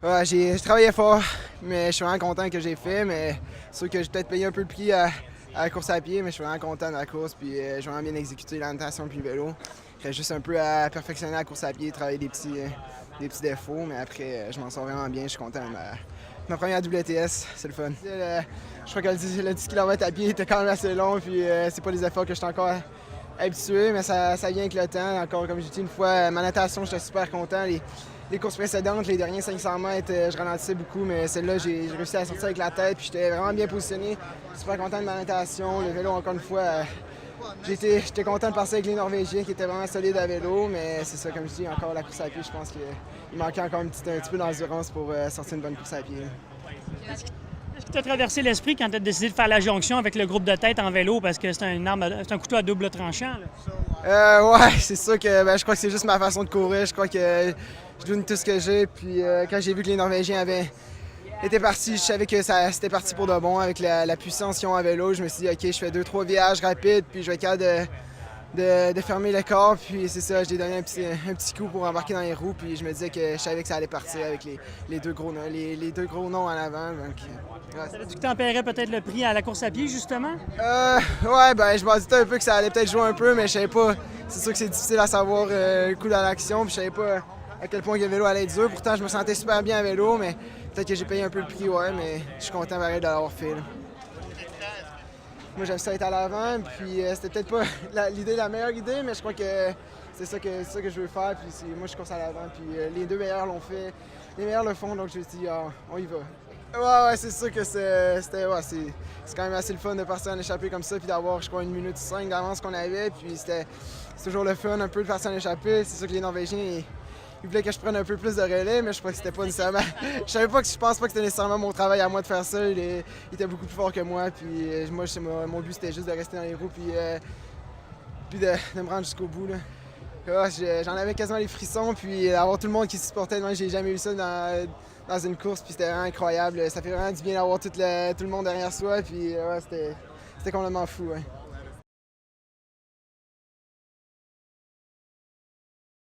Ouais, j'ai travaillé fort, mais je suis vraiment content que j'ai fait. Mais c'est sûr que j'ai peut-être payé un peu le prix à la course à pied, mais je suis vraiment content de la course. Puis j'ai vraiment bien exécuté la natation puis le vélo. Il reste juste un peu à perfectionner la course à pied, travailler des petits défauts. Mais après, je m'en sors vraiment bien. Je suis content de ma première WTS. C'est le fun. Je crois que le 10 km à pied était quand même assez long. Puis c'est pas des efforts que je suis encore habitué, mais ça vient avec le temps. Encore, comme j'ai dit une fois, ma natation, j'étais super content. Les courses précédentes, les derniers 500 mètres, je ralentissais beaucoup, mais celle-là, j'ai réussi à sortir avec la tête, puis j'étais vraiment bien positionné. Super content de ma natation. Le vélo, encore une fois, j'étais content de passer avec les Norvégiens qui étaient vraiment solides à vélo, mais c'est ça, comme je dis, encore la course à pied, je pense qu'il manquait encore un petit peu d'endurance pour sortir une bonne course à pied. Est-ce que tu as traversé l'esprit quand tu as décidé de faire la jonction avec le groupe de tête en vélo parce que c'est un couteau à double tranchant? Ouais, c'est sûr que je crois que c'est juste ma façon de courir. Je crois que je donne tout ce que j'ai. Puis quand j'ai vu que les Norvégiens étaient partis, je savais que c'était parti pour de bon avec la puissance qu'ils ont à vélo. Je me suis dit, OK, je fais 2-3 virages rapides, puis je vais être capable de fermer le corps. Puis c'est ça, je lui ai donné un petit coup pour embarquer dans les roues. Puis je me disais que je savais que ça allait partir avec les deux gros noms en avant. Donc, Savais-tu que tu en paierais peut-être le prix à la course à pied, justement? Ouais, je m'en doutais un peu que ça allait peut-être jouer un peu, mais je savais pas. C'est sûr que c'est difficile à savoir le coup dans l'action, puis je savais pas à quel point le vélo allait être dur. Pourtant, je me sentais super bien à vélo, mais peut-être que j'ai payé un peu le prix, ouais, mais je suis content pareil de l'avoir fait. Là. Moi, j'aime ça être à l'avant, puis c'était peut-être pas la meilleure idée, mais je crois que c'est ça que je veux faire, puis moi, je course à l'avant, puis les deux meilleurs l'ont fait, les meilleurs le font, donc je me suis dit, on y va. Ouais, c'est sûr que c'est quand même assez le fun de partir en échappée comme ça, puis d'avoir, je crois, 1 minute 5 d'avance qu'on avait, puis c'est toujours le fun un peu de partir en échappée. C'est sûr que les Norvégiens, ils voulaient que je prenne un peu plus de relais, mais je crois que c'était pas nécessairement. Je pense pas que c'était nécessairement mon travail à moi de faire ça. Il était beaucoup plus fort que moi, puis moi, mon but c'était juste de rester dans les roues, puis de me rendre jusqu'au bout. Là. J'en avais quasiment les frissons, puis avoir tout le monde qui se supportait, moi, j'ai jamais eu ça dans une course, puis c'était vraiment incroyable. Ça fait vraiment du bien d'avoir tout le monde derrière soi, puis c'était complètement fou. Ouais.